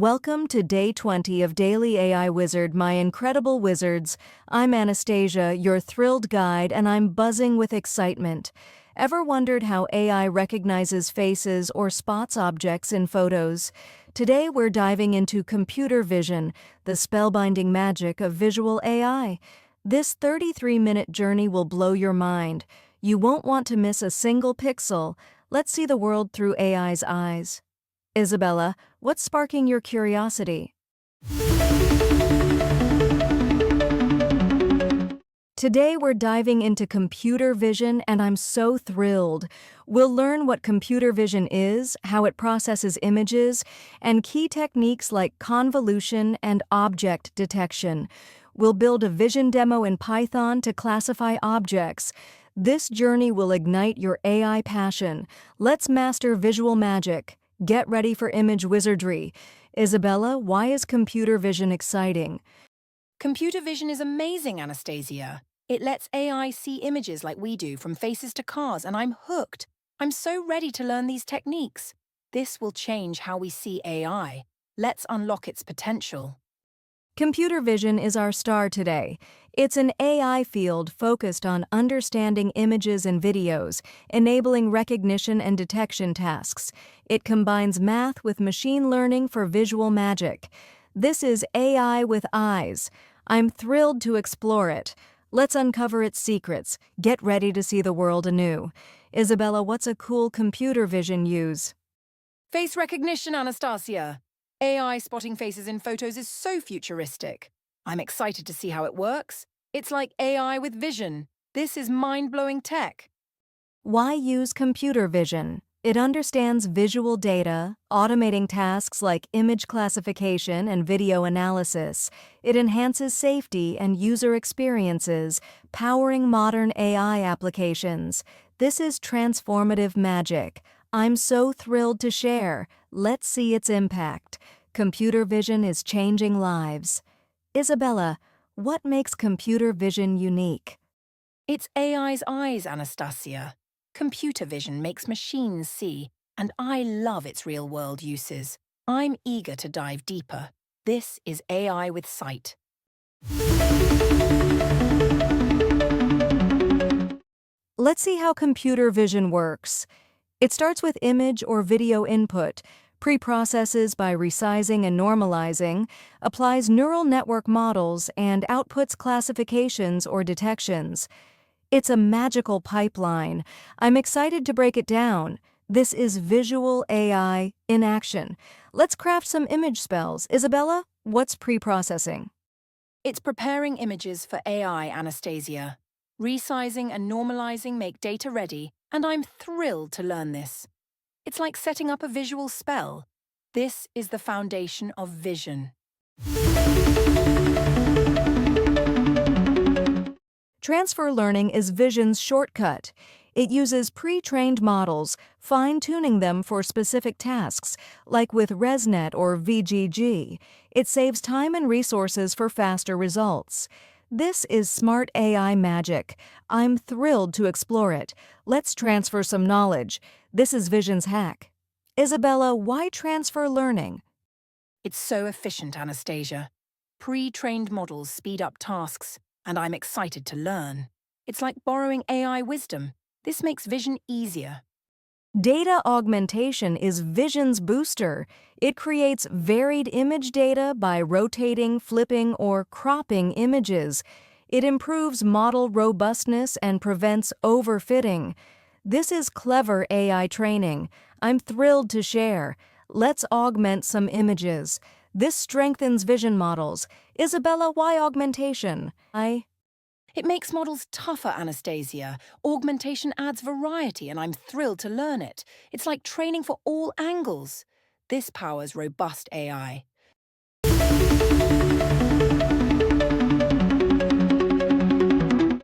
Welcome to Day 20 of Daily AI Wizard, my incredible wizards. I'm Anastasia, your thrilled guide, and I'm buzzing with excitement. Ever wondered how AI recognizes faces or spots objects in photos? Today we're diving into computer vision, the spellbinding magic of visual AI. This 33-minute journey will blow your mind. You won't want to miss a single pixel. Let's see the world through AI's eyes. Isabella, what's sparking your curiosity? Today we're diving into computer vision, and I'm so thrilled. We'll learn what computer vision is, how it processes images, and key techniques like convolution and object detection. We'll build a vision demo in Python to classify objects. This journey will ignite your AI passion. Let's master visual magic. Get ready for image wizardry. Isabella, why is computer vision exciting? Computer vision is amazing, Anastasia. It lets AI see images like we do, from faces to cars, and I'm hooked. I'm so ready to learn these techniques. This will change how we see AI. Let's unlock its potential. Computer vision is our star today. It's an AI field focused on understanding images and videos, enabling recognition and detection tasks. It combines math with machine learning for visual magic. This is AI with eyes. I'm thrilled to explore it. Let's uncover its secrets. Get ready to see the world anew. Isabella, what's a cool computer vision use? Face recognition, Anastasia. AI spotting faces in photos is so futuristic. I'm excited to see how it works. It's like AI with vision. This is mind-blowing tech. Why use computer vision? It understands visual data, automating tasks like image classification and video analysis. It enhances safety and user experiences, powering modern AI applications. This is transformative magic. I'm so thrilled to share. Let's see its impact. Computer vision is changing lives. Isabella, what makes computer vision unique? It's AI's eyes, Anastasia. Computer vision makes machines see, and I love its real-world uses. I'm eager to dive deeper. This is AI with sight. Let's see how computer vision works. It starts with image or video input, pre-processes by resizing and normalizing, applies neural network models, and outputs classifications or detections. It's a magical pipeline. I'm excited to break it down. This is visual AI in action. Let's craft some image spells. Isabella, what's pre-processing? It's preparing images for AI, Anastasia. Resizing and normalizing make data ready, and I'm thrilled to learn this. It's like setting up a visual spell. This is the foundation of vision. Transfer learning is vision's shortcut. It uses pre-trained models, fine-tuning them for specific tasks, like with ResNet or VGG. It saves time and resources for faster results. This is smart AI magic. I'm thrilled to explore it. Let's transfer some knowledge. This is Vision's hack. Isabella, why transfer learning? It's so efficient, Anastasia. Pre-trained models speed up tasks, and I'm excited to learn. It's like borrowing AI wisdom. This makes vision easier. Data augmentation is Vision's booster. It creates varied image data by rotating, flipping, or cropping images. It improves model robustness and prevents overfitting. This is clever AI training. I'm thrilled to share. Let's augment some images. This strengthens vision models. Isabella, why augmentation? It makes models tougher, Anastasia. Augmentation adds variety, and I'm thrilled to learn it. It's like training for all angles. This powers robust AI.